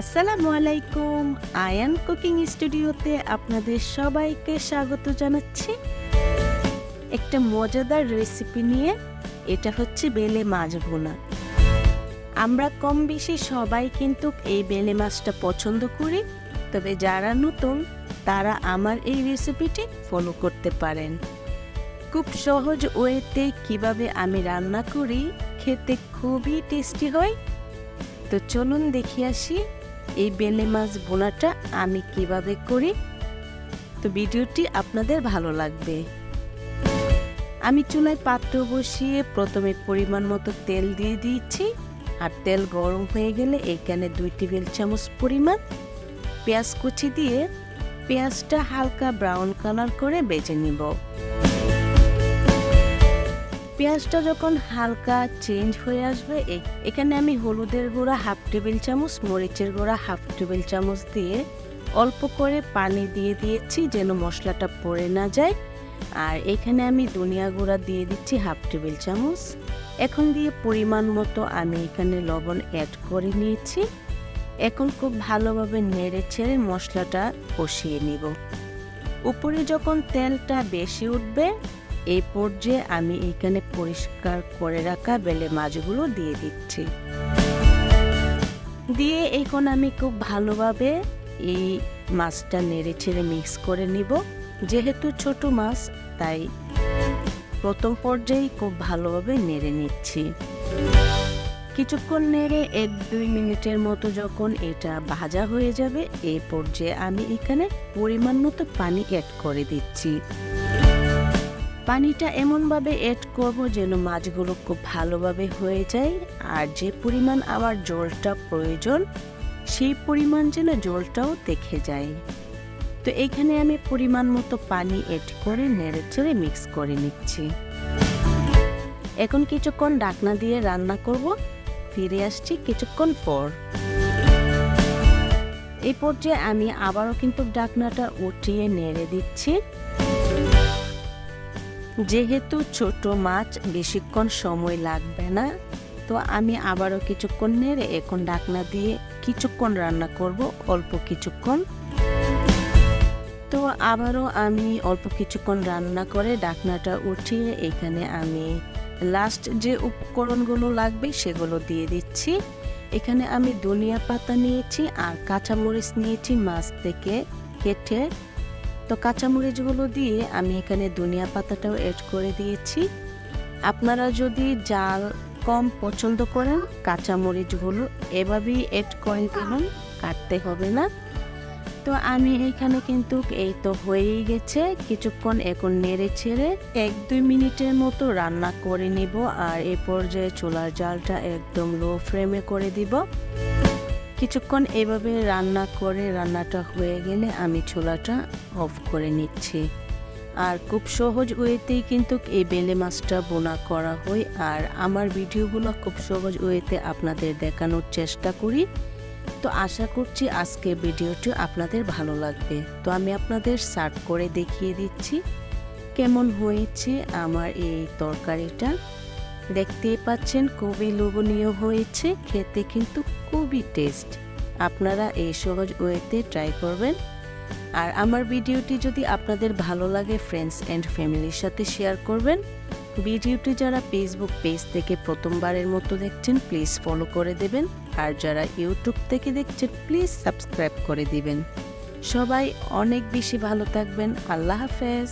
আসসালামু আলাইকুম। আয়ান কুকিং স্টুডিওতে আপনাদের সবাইকে স্বাগত জানাচ্ছি একটা মজাদার রেসিপি নিয়ে। এটা হচ্ছে বেলে মাছ ভুনা। আমরা কম বেশি সবাই কিন্তু এই বেলে মাছটা পছন্দ করি, তবে যারা নতুন তারা আমার এই রেসিপিটি ফলো করতে পারেন। খুব সহজ ওয়েতে কিভাবে আমি রান্না করি, খেতে খুবই টেস্টি হয়। তো চলুন দেখে আসি এই বেলে মাছ ভুনাটা আমি কিভাবে করি। তো ভিডিওটি আপনাদের ভালো লাগবে। আমি চুলায় পাত্র বসিয়ে প্রথমে পরিমাণ মতো তেল দিয়ে দিয়েছি, আর তেল গরম হয়ে গেলে এখানে 2 টেবিল চামচ পরিমাণ পেঁয়াজ কুচি দিয়ে পেঁয়াজটা হালকা ব্রাউন কালার করে ভেজে নিব। পেঁয়াজটা যখন হালকা চেঞ্জ হয়ে আসবে, এখানে আমি হলুদের গুঁড়া 1/2 টেবিল চামচ, মরিচের গুঁড়া 1/2 টেবিল চামচ দিয়ে অল্প করে পানি দিয়ে দিয়েছি যেন মশলাটা পড়ে না যায়। আর এখানে আমি ধনিয়া গুঁড়া দিয়ে দিচ্ছি 1/2 টেবিল চামচ। এখন দিয়ে পরিমাণ মতো আমি এখানে লবণ অ্যাড করে নিয়েছি। এখন খুব ভালোভাবে নেড়ে ছেড়ে মশলাটা কষিয়ে নিব। উপরে যখন তেলটা বেশি উঠবে, এই পর্যায়ে আমি এখানে পরিষ্কার করে রাখা বেলে মাছগুলো দিয়ে দিচ্ছি। দিয়ে এখন আমি খুব ভালোভাবে এই মাছটা নেড়ে ছেড়ে মিক্স করে নিব। যেহেতু ছোট মাছ, তাই প্রথম পর্যায়ে খুব ভালোভাবে নেড়ে নিচ্ছি। কিছুক্ষণ নেড়ে 1-2 মিনিটের মতো যখন এটা ভাজা হয়ে যাবে, এই পর্যায়ে আমি এখানে পরিমাণ মতো পানি অ্যাড করে দিচ্ছি। পানিটা এমনভাবে অ্যাড করব যেন মাছগুলো খুব ভালোভাবে হয়ে যায়, আর যে পরিমাণ আমার জলটা প্রয়োজন সেই পরিমাণ যেন জলটাও দেখে যায়। তো এখানে আমি পরিমাণ মতো পানি অ্যাড করে নেড়ে চেড়ে মিক্স করে নিচ্ছি। এখন কিছুক্ষণ ঢাকনা দিয়ে রান্না করব। ফিরে আসছি কিছুক্ষণ পর। এই পর্যায়ে আমি আবারও কিন্তু ঢাকনাটা উঠিয়ে নেড়ে দিচ্ছি। যেহেতু ছোট মাছ বেশিক্ষণ সময় লাগবে না, তো আমি আবারও কিছুক্ষণ নেড়ে এখন ঢাকনা দিয়ে কিছুক্ষণ রান্না করব, অল্প কিছুক্ষণ। তো আবারও আমি অল্প কিছুক্ষণ রান্না করে ঢাকনাটা উঠিয়ে এখানে আমি লাস্ট যে উপকরণগুলো লাগবে সেগুলো দিয়ে দিচ্ছি। এখানে আমি ধনিয়া পাতা নিয়েছি আর কাঁচামরিচ নিয়েছি মাছ থেকে কেটে। তো কাঁচামরিচগুলো দিয়ে আমি এখানে ধনিয়া পাতাটাও অ্যাড করে দিয়েছি। আপনারা যদি জাল কম পছন্দ করেন, কাঁচামরিচগুলো এভাবেই অ্যাড করে দেবেন, কাটতে হবে না। তো আমি এখানে কিন্তু এই তো হয়েই গেছে। কিছুক্ষণ এখন নেড়ে ছেড়ে 1-2 মিনিটের মতো রান্না করে নিব। আর এ পর্যায়ে চুলার জালটা একদম লো ফ্লেমে করে দিব। কিছুক্ষণ এভাবে রান্না করে রান্নাটা হয়ে গেলে আমি চুলাটা অফ করে নিচ্ছি। আর খুব সহজ ওয়েতেই কিন্তু এই বেলে মাছটা বোনা করা হয়, আর আমার ভিডিওগুলো খুব সহজ ওয়েতে আপনাদের দেখানোর চেষ্টা করি। তো আশা করছি আজকে ভিডিওটি আপনাদের ভালো লাগবে। তো আমি আপনাদের সার্ভ করে দেখিয়ে দিচ্ছি কেমন হয়েছে আমার এই তরকারিটা। দেখতেই পাচ্ছেন খুবই লোভনীয় হয়েছে, খেতে কিন্তু খুবই টেস্ট। আপনারা এই সহজ ওয়েতে ট্রাই করবেন। আর আমার ভিডিওটি যদি আপনাদের ভালো লাগে, ফ্রেন্ডস অ্যান্ড ফ্যামিলির সাথে শেয়ার করবেন। ভিডিওটি যারা ফেসবুক পেজ থেকে প্রথমবারের মতো দেখছেন, প্লিজ ফলো করে দেবেন। আর যারা ইউটিউব থেকে দেখছেন, প্লিজ সাবস্ক্রাইব করে দিবেন। সবাই অনেক বেশি ভালো থাকবেন। আল্লাহ হাফেজ।